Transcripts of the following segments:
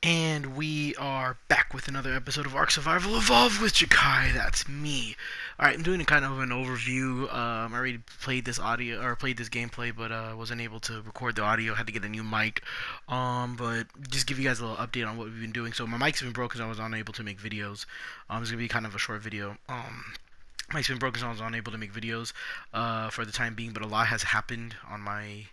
And we are back with another episode of Ark Survival Evolved with Jakai. That's me. All right, I'm doing a kind of an overview. I already played this audio or played this gameplay, but wasn't able to record the audio. Had to get a new mic. But just give you guys a little update on what we've been doing. So my mic's been broken, so I was unable to make videos. It's gonna be kind of a short video. Mic's been broken, so I was unable to make videos for the time being. But a lot has happened on my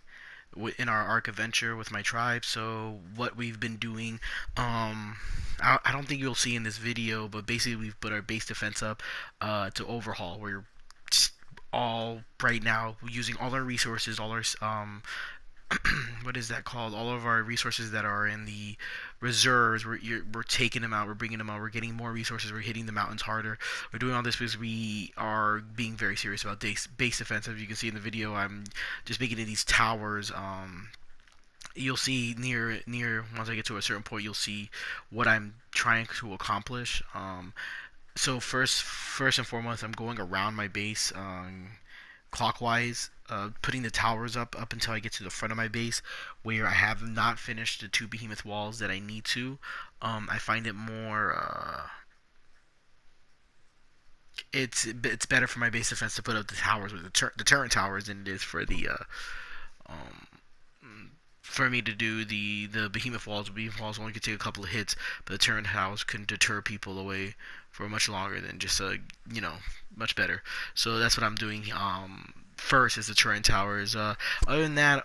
in our Ark adventure with my tribe. So what we've been doing, I don't think you'll see in this video, but basically we've put our base defense up to overhaul. We're just all right now using all our resources, all our what is that called? All of our resources that are in the reserves, we're taking them out, we're bringing them out, we're getting more resources, we're hitting the mountains harder. We're doing all this because we are being very serious about base defense. As you can see in the video, I'm just making these towers. You'll see near once I get to a certain point, you'll see what I'm trying to accomplish. So first and foremost, I'm going around my base. Clockwise, putting the towers up until I get to the front of my base, where I have not finished the two behemoth walls that I need to. I find it more. It's better for my base defense to put up the towers with the turret towers than it is for the um, for me to do the behemoth walls. The behemoth walls only can take a couple of hits, but the turret towers can deter people away for much longer than just you know much better. So that's what I'm doing. First is the turret towers. Other than that,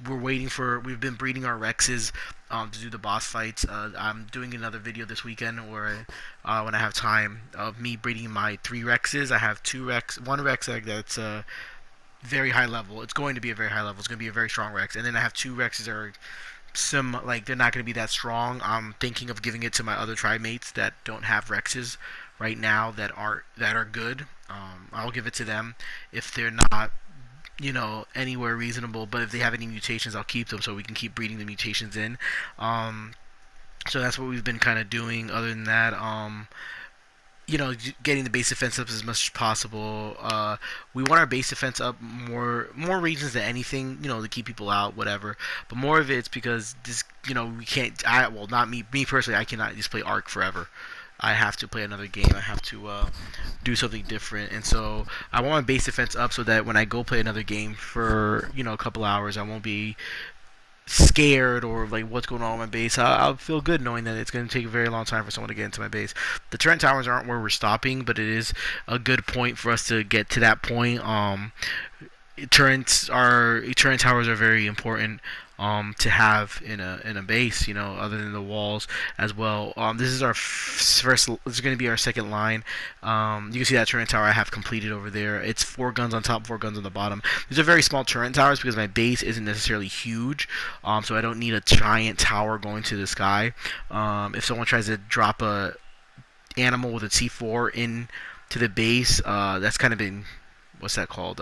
we're waiting for. We've been breeding our Rexes to do the boss fights. I'm doing another video this weekend where when I have time of me breeding my 3 Rexes. I have 2 Rex, 1 Rex that's very high level. It's going to be a very high level. It's going to be a very strong Rex, and then I have 2 Rexes that are like they're not going to be that strong. I'm thinking of giving it to my other tribe mates that don't have Rexes right now that are good. I'll give it to them if they're not anywhere reasonable. But if they have any mutations, I'll keep them so we can keep breeding the mutations in. Um, so that's what we've been kind of doing. Other than that, getting the base defense up as much as possible. We want our base defense up more reasons than anything, to keep people out, whatever. But more of it's because this, we can't. Not me personally. I cannot just play Ark forever. I have to play another game. I have to do something different, and so I want my base defense up so that when I go play another game for a couple hours, I won't be scared or like what's going on with my base. I'll feel good knowing that it's going to take a very long time for someone to get into my base. The turret towers aren't where we're stopping, but it is a good point for us to get to that point. Turret towers are very important to have in a base, other than the walls as well. This is our first. This is going to be our second line. You can see that turret tower I have completed over there. It's 4 guns on top, 4 guns on the bottom. These are very small turret towers because my base isn't necessarily huge, so I don't need a giant tower going to the sky. If someone tries to drop a animal with a T4 in to the base, that's kind of been what's that called?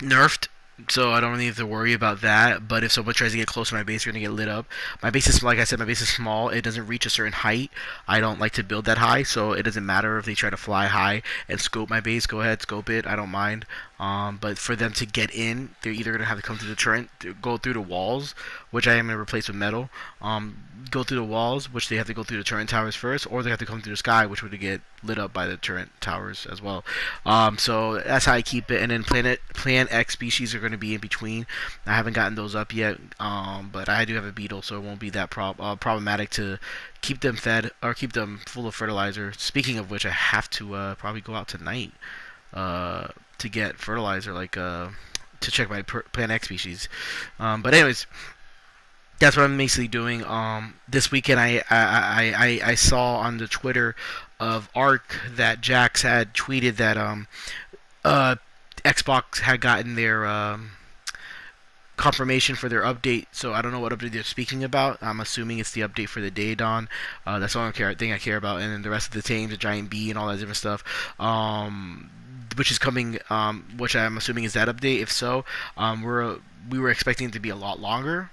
Nerfed, so I don't really have to worry about that. But if someone tries to get close to my base, they're gonna get lit up. My base is, like I said, my base is small. It doesn't reach a certain height. I don't like to build that high, so it doesn't matter if they try to fly high and scope my base. Go ahead, scope it. I don't mind. But for them to get in, they're either gonna have to come through the turret, go through the walls, which I am gonna replace with metal. Go through the walls, which they have to go through the turret towers first, or they have to come through the sky, which would get lit up by the turret towers as well. So that's how I keep it. And then Plan X species are going to be in between. I haven't gotten those up yet, but I do have a beetle, so it won't be that problematic to keep them fed or keep them full of fertilizer. Speaking of which, I have to probably go out tonight to get fertilizer, like to check my Plan X species. But anyways, that's what I'm basically doing. This weekend, I saw on the Twitter of Ark that Jax had tweeted that uh, Xbox had gotten their confirmation for their update. So I don't know what update they're speaking about. I'm assuming it's the update for the Day Dawn. That's the only thing I care about. And then the rest of the teams, the Giant Bee and all that different stuff. Which is coming, which I'm assuming is that update. If so, we were expecting it to be a lot longer.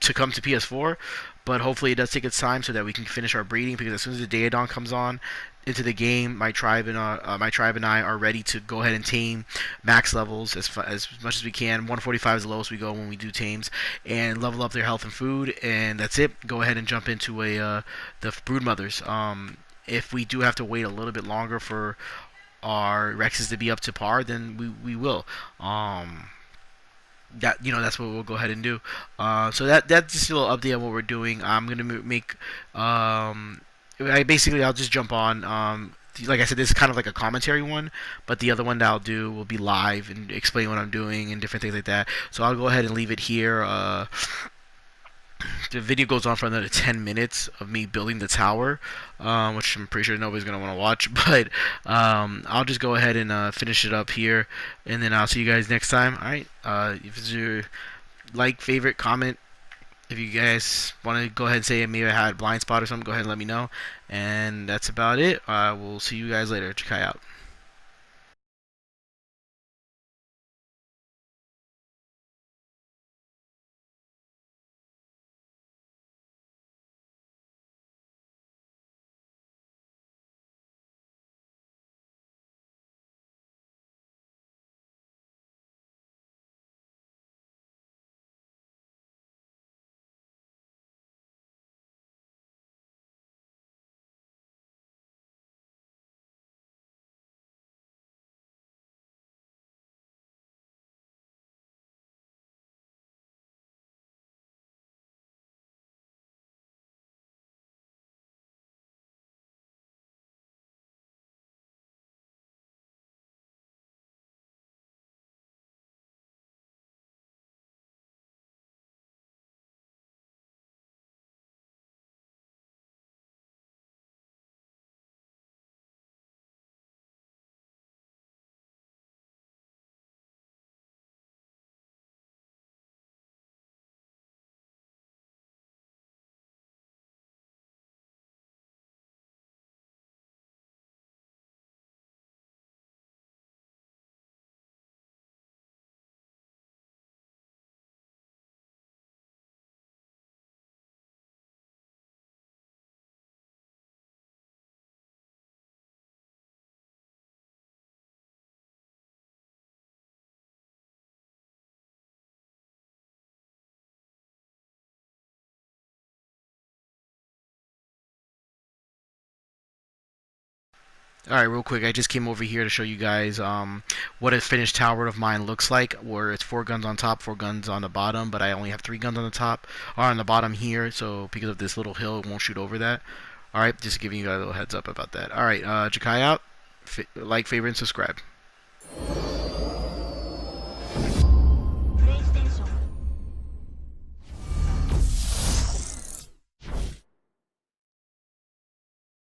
to come to PS4, but hopefully it does take its time so that we can finish our breeding. Because as soon as the Daedon comes on into the game, my tribe and I are ready to go ahead and tame max levels as much as we can. 145 is the lowest we go when we do tames, and level up their health and food, and that's it. Go ahead and jump into the brood mothers. If we do have to wait a little bit longer for our Rexes to be up to par, then we will. That that's what we'll go ahead and do. So that's just a little update on what we're doing. I'm gonna make I'll just jump on. Like I said, this is kind of like a commentary one, but the other one that I'll do will be live and explain what I'm doing and different things like that. So I'll go ahead and leave it here. The video goes on for another 10 minutes of me building the tower, which I'm pretty sure nobody's going to want to watch, but I'll just go ahead and finish it up here, and then I'll see you guys next time. Alright, if it's your favorite, comment. If you guys want to go ahead and say maybe I had a blind spot or something, go ahead and let me know. And that's about it. We'll see you guys later. Chikai out. All right, real quick, I just came over here to show you guys what a finished tower of mine looks like, where it's 4 guns on top, 4 guns on the bottom, but I only have 3 guns on the top, or on the bottom here, so because of this little hill, it won't shoot over that. All right, just giving you guys a little heads up about that. All right, Jakai out. Like, favorite, and subscribe.